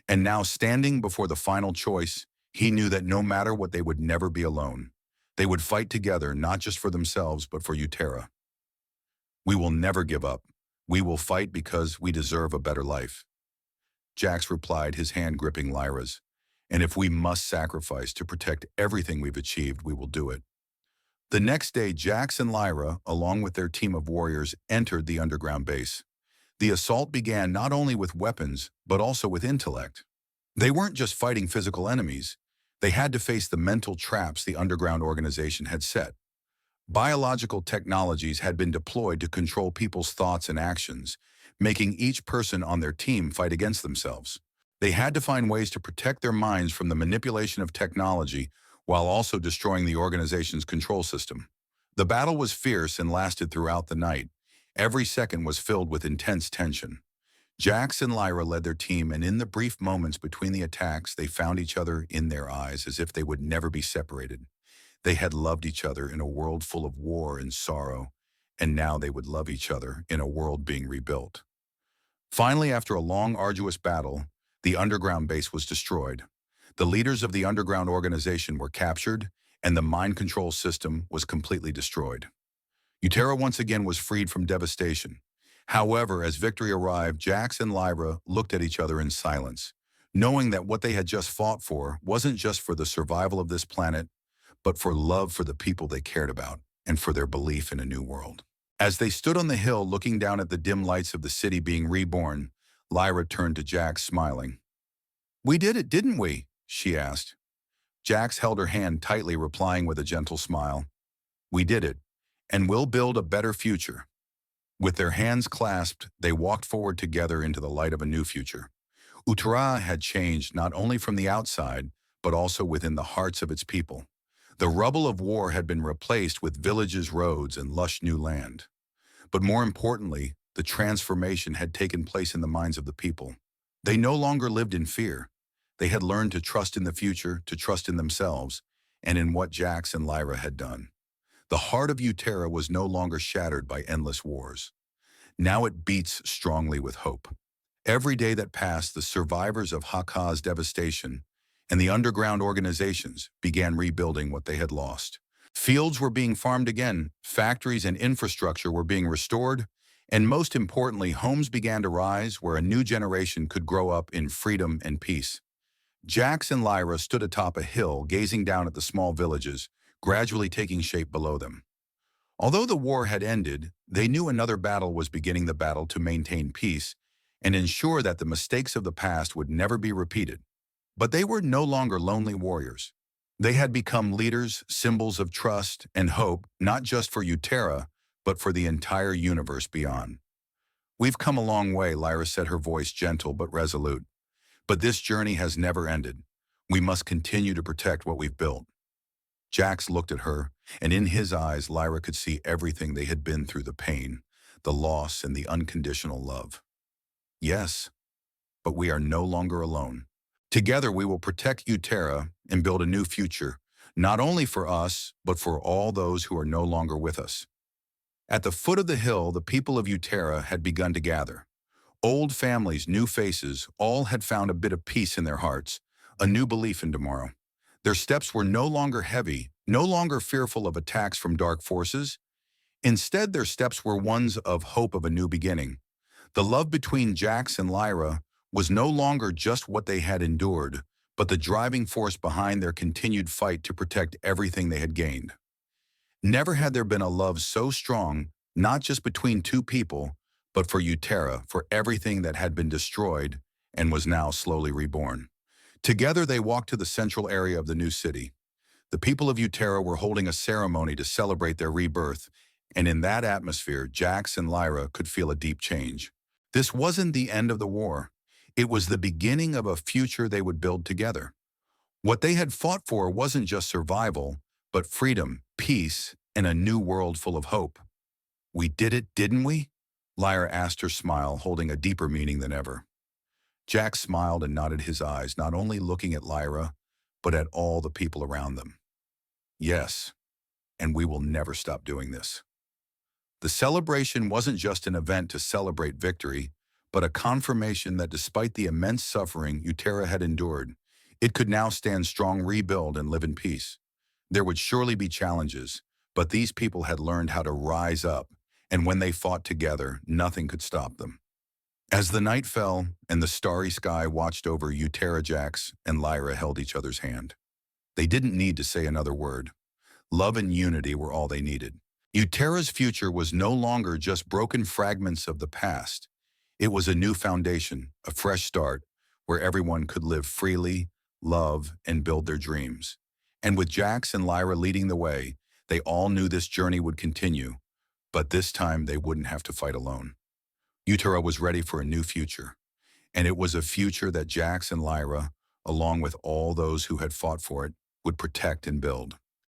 And now, standing before the final choice, he knew that no matter what, they would never be alone. They would fight together, not just for themselves, but for Uterra. "We will never give up. We will fight because we deserve a better life," Jax replied, his hand gripping Lyra's. "And if we must sacrifice to protect everything we've achieved, we will do it." The next day, Jax and Lyra, along with their team of warriors, entered the underground base. The assault began not only with weapons, but also with intellect. They weren't just fighting physical enemies. They had to face the mental traps the underground organization had set. Biological technologies had been deployed to control people's thoughts and actions, making each person on their team fight against themselves. They had to find ways to protect their minds from the manipulation of technology while also destroying the organization's control system. The battle was fierce and lasted throughout the night. Every second was filled with intense tension. Jax and Lyra led their team, and in the brief moments between the attacks, they found each other in their eyes as if they would never be separated. They had loved each other in a world full of war and sorrow, and now they would love each other in a world being rebuilt. Finally, after a long, arduous battle, the underground base was destroyed. The leaders of the underground organization were captured, and the mind control system was completely destroyed. Uterra once again was freed from devastation. However, as victory arrived, Jax and Lyra looked at each other in silence, knowing that what they had just fought for wasn't just for the survival of this planet, but for love for the people they cared about and for their belief in a new world. As they stood on the hill looking down at the dim lights of the city being reborn, Lyra turned to Jax, smiling. "We did it, didn't we?" she asked. Jax held her hand tightly, replying with a gentle smile. "We did it, and we'll build a better future." With their hands clasped, they walked forward together into the light of a new future. Uterra had changed not only from the outside, but also within the hearts of its people. The rubble of war had been replaced with villages, roads, and lush new land. But more importantly, the transformation had taken place in the minds of the people. They no longer lived in fear. They had learned to trust in the future, to trust in themselves, and in what Jax and Lyra had done. The heart of Uterra was no longer shattered by endless wars. Now it beats strongly with hope. Every day that passed, the survivors of Haka's devastation and the underground organizations began rebuilding what they had lost. Fields were being farmed again, factories and infrastructure were being restored, and most importantly, homes began to rise where a new generation could grow up in freedom and peace. Jax and Lyra stood atop a hill, gazing down at the small villages, gradually taking shape below them. Although the war had ended, they knew another battle was beginning, the battle to maintain peace and ensure that the mistakes of the past would never be repeated. But they were no longer lonely warriors. They had become leaders, symbols of trust and hope, not just for Uterra, but for the entire universe beyond. "We've come a long way," Lyra said, her voice gentle but resolute. "But this journey has never ended. We must continue to protect what we've built." Jax looked at her, and in his eyes, Lyra could see everything they had been through, the pain, the loss, and the unconditional love. "Yes, but we are no longer alone. Together we will protect Uterra and build a new future, not only for us, but for all those who are no longer with us." At the foot of the hill, the people of Uterra had begun to gather. Old families, new faces, all had found a bit of peace in their hearts, a new belief in tomorrow. Their steps were no longer heavy, no longer fearful of attacks from dark forces. Instead, their steps were ones of hope of a new beginning. The love between Jax and Lyra was no longer just what they had endured, but the driving force behind their continued fight to protect everything they had gained. Never had there been a love so strong, not just between two people, but for Uterra, for everything that had been destroyed and was now slowly reborn. Together they walked to the central area of the new city. The people of Uterra were holding a ceremony to celebrate their rebirth, and in that atmosphere, Jax and Lyra could feel a deep change. This wasn't the end of the war. It was the beginning of a future they would build together. What they had fought for wasn't just survival, but freedom, peace, and a new world full of hope. "We did it, didn't we?" Lyra asked, her smile holding a deeper meaning than ever. Jack smiled and nodded his eyes, not only looking at Lyra, but at all the people around them. "Yes, and we will never stop doing this." The celebration wasn't just an event to celebrate victory, but a confirmation that despite the immense suffering Uterra had endured, it could now stand strong, rebuild, and live in peace. There would surely be challenges, but these people had learned how to rise up, and when they fought together, nothing could stop them. As the night fell and the starry sky watched over Uterra, Jax and Lyra held each other's hand. They didn't need to say another word. Love and unity were all they needed. Uterra's future was no longer just broken fragments of the past. It was a new foundation, a fresh start, where everyone could live freely, love, and build their dreams. And with Jax and Lyra leading the way, they all knew this journey would continue, but this time they wouldn't have to fight alone. Uterra was ready for a new future, and it was a future that Jax and Lyra, along with all those who had fought for it, would protect and build.